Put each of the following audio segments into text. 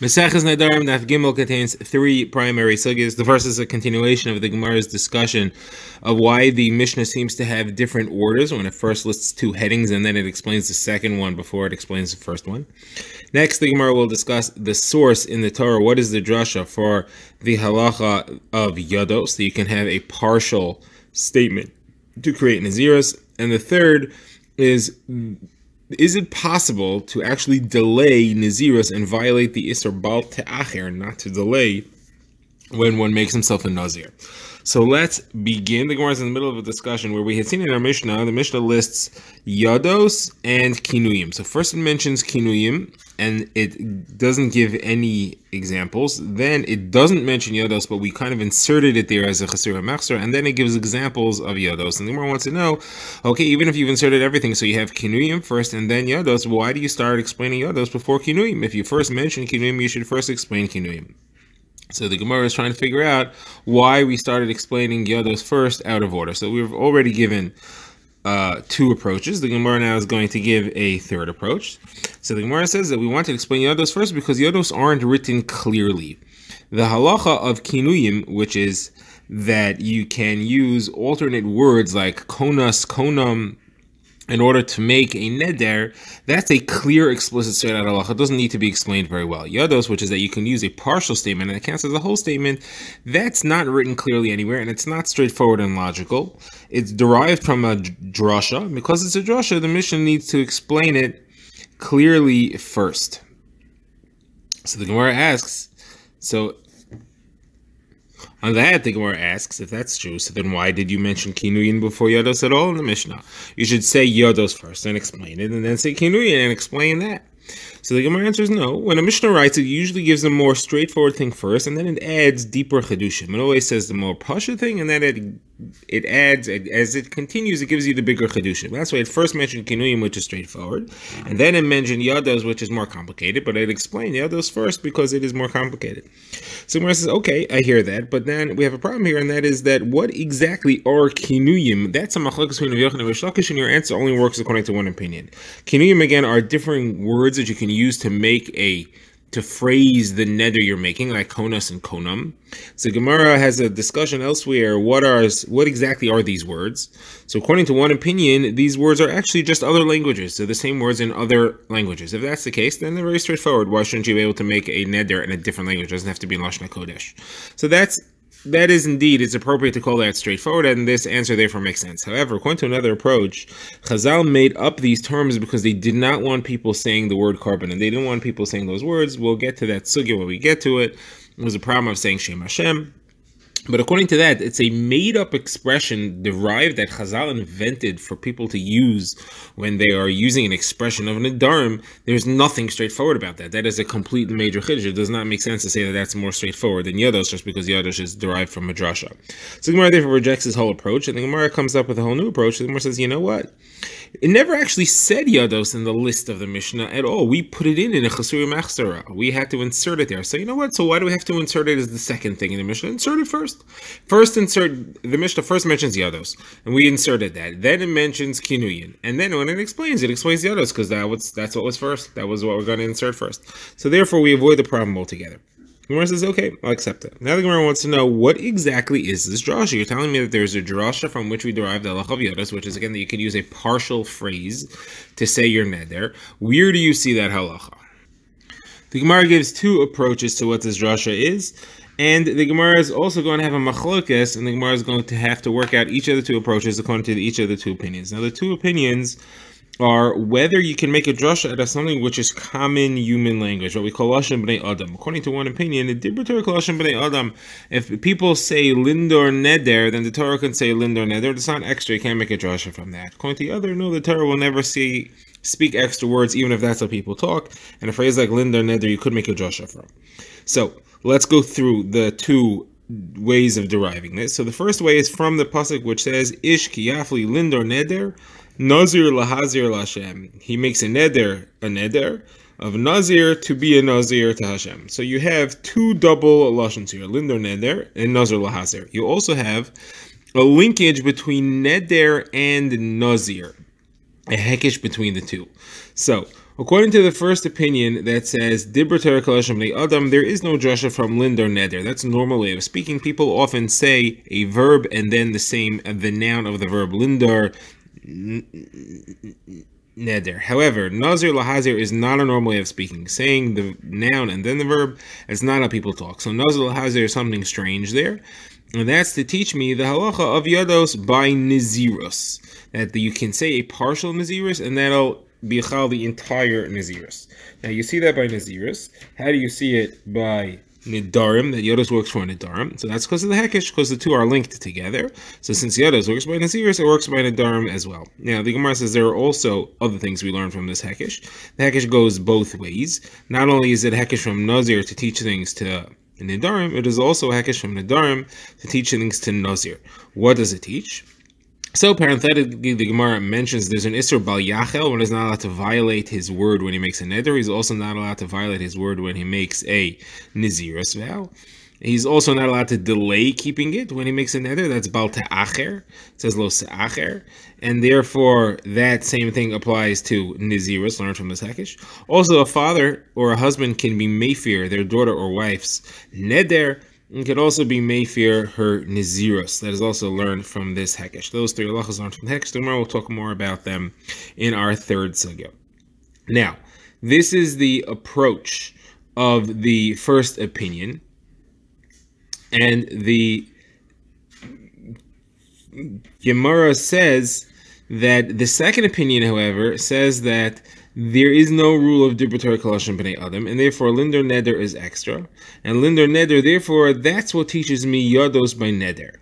Maseches Nedarim Daf Gimel contains three primary sugyas. The first is a continuation of the Gemara's discussion of why the Mishnah seems to have different orders when it first lists two headings and then it explains the second one before it explains the first one. Next, the Gemara will discuss the source in the Torah. What is the drasha for the halacha of yados? So you can have a partial statement to create naziros. And the third is it possible to actually delay naziros and violate the isur bal te'acher, not to delay when one makes himself a nazir? So let's begin. The Gemara is in the middle of a discussion where we had seen in our Mishnah, the Mishnah lists yados and kinuyim. So first it mentions kinuyim, and it doesn't give any examples. Then it doesn't mention yados, but we kind of inserted it there as a chasur machzor, and then it gives examples of yados. And the Gemara wants to know, okay, even if you've inserted everything, so you have kinuyim first and then yados, why do you start explaining yados before kinuyim? If you first mention kinuyim, you should first explain kinuyim. So the Gemara is trying to figure out why we started explaining yados first out of order. So we've already given two approaches. The Gemara now is going to give a third approach. So the Gemara says that we want to explain yados first because yados aren't written clearly. The halacha of kinuyim, which is that you can use alternate words like konas, konam, in order to make a neder, that's a clear, explicit straight out halacha. It doesn't need to be explained very well. Yados, which is that you can use a partial statement and it counts as a whole statement, that's not written clearly anywhere, and it's not straightforward and logical. It's derived from a drasha. Because it's a drasha, the Mishnah needs to explain it clearly first. So the Gemara asks, on that, the Gemara asks, if that's true, so then why did you mention kinuyin before yados at all in the Mishnah? You should say yados first and explain it, and then say kinuyin and explain that. So the Gemara answers no. When a Mishnah writes, it usually gives a more straightforward thing first, and then it adds deeper chedushim. It always says the more pasha thing, and then it adds, as it continues, it gives you the bigger chedushim. That's why it first mentioned kinuyim, which is straightforward, and then it mentioned yados, which is more complicated, but it explained yados first because it is more complicated. So Gemara says, okay, I hear that, but then we have a problem here, and that is that what exactly are kinuyim? That's a machlokes between Rav Yochanan and Rish Lakish, and your answer only works according to one opinion. Kinuyim, again, are different words that you can use to phrase the neder you're making, like konas and konam. So Gemara has a discussion elsewhere. What exactly are these words? So according to one opinion, these words are actually just other languages. So the same words in other languages. If that's the case, then they're very straightforward. Why shouldn't you be able to make a neder in a different language? It doesn't have to be in Lashon HaKodesh. So that is indeed, it's appropriate to call that straightforward, and this answer therefore makes sense. However, according to another approach, Chazal made up these terms because they did not want people saying the word carbon, and they didn't want people saying those words. We'll get to that sugya when we get to it. It was a problem of saying Shem Hashem. But according to that, it's a made-up expression derived that Chazal invented for people to use when they are using an expression of Nedarim. There's nothing straightforward about that. That is a complete major chiddush. It does not make sense to say that that's more straightforward than yados just because yados is derived from a drasha. So the Gemara therefore rejects this whole approach, and the Gemara comes up with a whole new approach. The Gemara says, you know what? It never actually said yados in the list of the Mishnah at all. We put it in a chasur machzora. We had to insert it there. So you know what? So why do we have to insert it as the second thing in the Mishnah? Insert it first. First insert, the Mishnah first mentions yados, and we inserted that. Then it mentions kinuyin. And then when it explains yados, because that's what was first. That was what we're going to insert first. So therefore we avoid the problem altogether. The Gemara says, okay, I'll accept it. Now the Gemara wants to know, what exactly is this drasha? You're telling me that there's a drasha from which we derive the halacha of yados, which is, again, that you can use a partial phrase to say your neder. Where do you see that halacha? The Gemara gives two approaches to what this drasha is, and the Gemara is also going to have a machlokes, and the Gemara is going to have to work out each of the two approaches according to each of the two opinions. Now the two opinions are whether you can make a drasha out of something which is common human language, what we call lashon b'nei adam. According to one opinion, the dibur Torah lashon b'nei adam. If people say lindor neder, then the Torah can say lindor neder. It's not extra. You can't make a drasha from that. According to the other, no, the Torah will never speak extra words, even if that's how people talk. And a phrase like lindor neder, you could make a drasha from. So let's go through the two ways of deriving this. So the first way is from the pasuk which says ish ki yafli lindor neder nazir lahazir lashem. He makes a neder of nazir to be a nazir to Hashem. So you have two double lashons here, lindor neder and nazir lahazir. You also have a linkage between neder and nazir, a hekesh between the two. So According to the first opinion that says Dibur Torah Kalashim Bnei Adam, there is no drasha from lind or neder. That's a normal way of speaking. People often say a verb and then the noun of the verb lindar neder. However, nazir lahazir is not a normal way of speaking. Saying the noun and then the verb is not how people talk. So nazir lahazir is something strange there. And that's to teach me the halacha of yados by nizirus. That you can say a partial nizirus and that'll be the entire Nazirus. Now you see that by Nazirus. How do you see it by Nedarim? That Yodos works for Nedarim. So that's because of the Hekesh, because the two are linked together. So since Yodos works by Nazirus, it works by Nedarim as well. Now the Gemara says there are also other things we learn from this Hekesh. The Hekesh goes both ways. Not only is it Hekesh from Nazir to teach things to Nedarim, it is also Hekesh from Nedarim to teach things to Nazir. What does it teach? So parenthetically, the Gemara mentions there's an Isser Bal Yachel, one is not allowed to violate his word when he makes a neder. He's also not allowed to violate his word when he makes a Nazirus vow. He's also not allowed to delay keeping it when he makes a neder. That's Bal Ta'acher. It says Lo Se'acher. And therefore, that same thing applies to Nazirus, learned from this Hekesh. Also, a father or a husband can be Mayfir, their daughter or wife's neder. It could also be Mayfir, her Nazirus. That is also learned from this Hekesh. Those three halachas learned from the Hekesh. Tomorrow we'll talk more about them in our third sugya. Now, this is the approach of the first opinion. And the Gemara says that the second opinion, however, says that there is no rule of Dibur Torah Kalashim Bnei Adam, and therefore Linder Neder is extra. And Linder Neder, therefore, that's what teaches me Yados by Neder.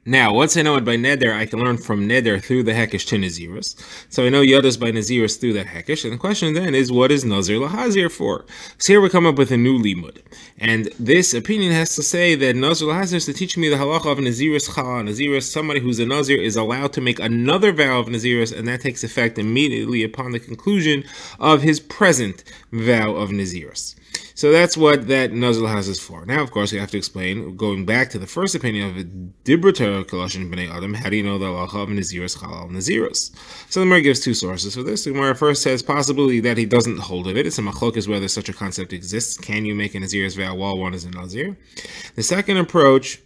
Now, once I know it by Neder, I can learn from Neder through the Hekesh to Nazirus. So I know Yados by Nazirus through that Hekesh. And the question then is, what is Nazir Lahazir for? So here we come up with a new limud. And this opinion has to say that Nazir Lahazir is to teach me the halacha of Nazirus Chala. Nazirus, somebody who's a Nazir, is allowed to make another vow of Nazirus, and that takes effect immediately upon the conclusion of his present vow of Nazirus. So that's what that Nazir Lahazir is for. Now, of course, we have to explain, going back to the first opinion of Dibur Torah Kalashim Bnei Adam, how do you know the halacha of Nazirus Chalal Nazirus? So the Gemara gives two sources for this. The Gemara first says possibly that he doesn't hold of it. It's a machlokes whether such a concept exists. Can you make a Nazirus vow while one is a Nazir? The second approach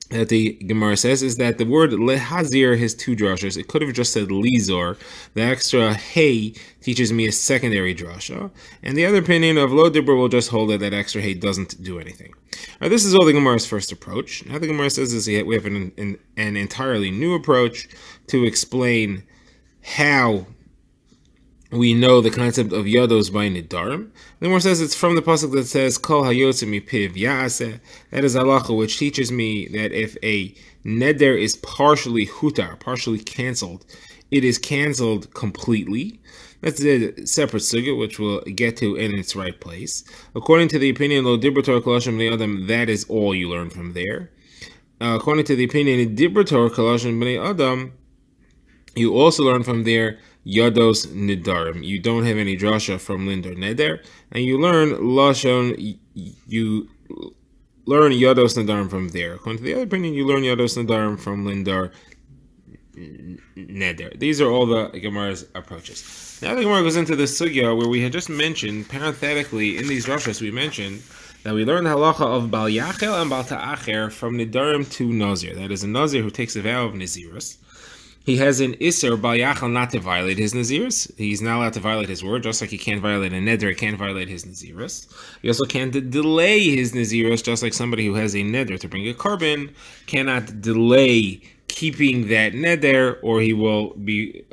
that the Gemara says is that the word lehazir has two drashas. It could have just said lizor. The extra hey teaches me a secondary drasha. And the other opinion of lo dibur will just hold that extra hey doesn't do anything. Now, this is all the Gemara's first approach. Now the Gemara says is we have an entirely new approach to explain how we know the concept of Yados by Nedarim. The Gemara says it's from the pasuk that says Kol hayotze mipiv ya'aseh. That is halacha which teaches me that if a neder is partially hutar, partially canceled, it is canceled completely. That's a separate sugya which we'll get to in its right place. According to the opinion Lo Dibur Torah Kalashim Bnei Adam, that is all you learn from there. According to the opinion Dibur Torah Kalashim Bnei Adam, you also learn from there Yados Nedarim. You don't have any drasha from Linder Neder, and you learn Lashon. You learn Yados Nedarim from there. According to the other opinion, you learn Yados Nedarim from Linder Neder. These are all the Gemara's approaches. Now the Gemara goes into the sugya where we had just mentioned parenthetically in these drashas we mentioned that we learn the halacha of Bal Yachel and Bal Ta'acher from Nedarim to Nazir. That is a Nazir who takes a vow of Nazirus. He has an Isser Bal Yachal not to violate his Nazirus. He's not allowed to violate his word, just like he can't violate a Neder, he can't violate his Nazirus. He also can't delay his Nazirus, just like somebody who has a Neder to bring a carbon cannot delay keeping that Neder, or he will be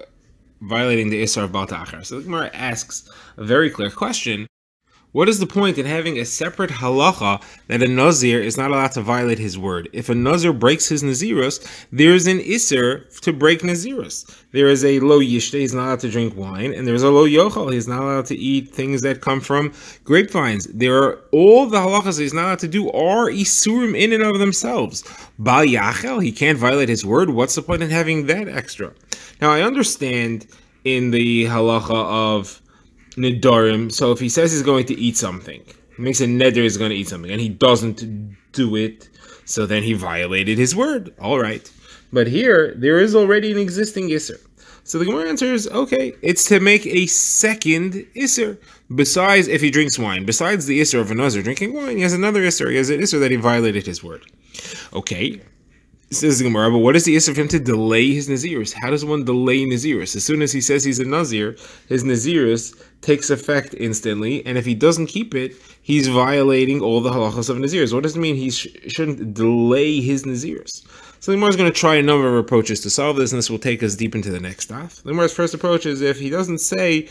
violating the Isser of Bal Ta'acher. So the Gemara asks a very clear question. What is the point in having a separate halacha that a Nazir is not allowed to violate his word? If a Nazir breaks his Nazirus, there is an Isser to break Nazirus. There is a lo yishte, he's not allowed to drink wine, and there's a lo yochal, he's not allowed to eat things that come from grapevines. There are all the halachas he's not allowed to do are isurim in and of themselves. Bal yachel, he can't violate his word. What's the point in having that extra? Now I understand in the halacha of Nedarim, so if he says he's going to eat something, he makes a neder he's going to eat something, and he doesn't do it, so then he violated his word. All right. But here, there is already an existing Yisr. So the Gemara answers, okay, it's to make a second Isser. Besides, if he drinks wine, besides the Isser of a Nazir drinking wine, he has another Isser. He has an Isser that he violated his word. Okay. Says the Gemara, but what is the Isser for him to delay his Nazirus? How does one delay Nazirus? As soon as he says he's a Nazir, his Nazirus takes effect instantly, and if he doesn't keep it, he's violating all the halachas of Nazirus. What does it mean he shouldn't delay his Nazirus? So the Gemara is going to try a number of approaches to solve this, and this will take us deep into the next daf. The Gemara's first approach is if he doesn't say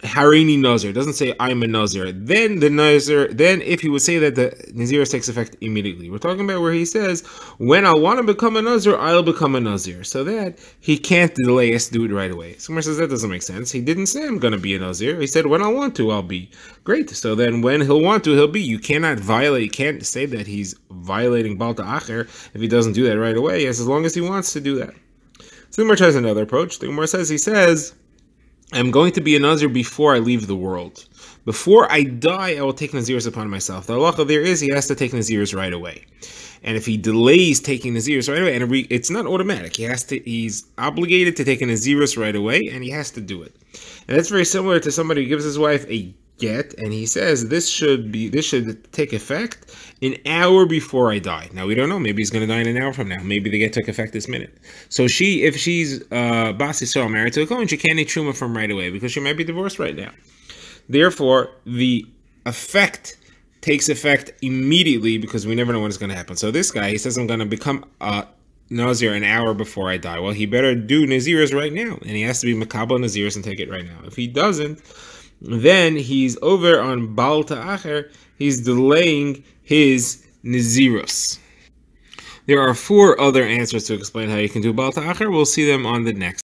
Harini Nazir, doesn't say I'm a Nazir, then if he would say that, the Nazirus takes effect immediately. We're talking about where he says, when I want to become a Nazir, I'll become a Nazir. So that he can't delay us to do it right away. Someone says that doesn't make sense. He didn't say I'm going to be a Nazir. He said when I want to, I'll be. Great. So then when he'll want to, he'll be. You cannot violate, you can't say that he's violating Baal Ta'acher if he doesn't do that right away, as long as he wants to do that. So the Gemara tries another approach. The Gemara says, he says, I'm going to be a Nazir before I leave the world. Before I die, I will take Nazirus upon myself. The halacha there is he has to take Nazirus right away. And if he delays taking Nazirus right away, and it's not automatic, he's obligated to take a Nazirus right away, and he has to do it. And that's very similar to somebody who gives his wife a get, and he says this should take effect an hour before I die. Now we don't know. Maybe he's going to die in an hour from now. Maybe the get took effect this minute. So if she's Bas Yisrael married to a Kohen, she can't eat truma from right away because she might be divorced right now. Therefore, the effect takes effect immediately because we never know when it's going to happen. So this guy, he says, I'm going to become a Nazir an hour before I die. Well, he better do Nazirus right now, and he has to be Makabel Nazirus and take it right now. If he doesn't, then he's over on Baal Ta'acher, he's delaying his Nazirus. There are 4 other answers to explain how you can do Baal Ta'acher. We'll see them on the next.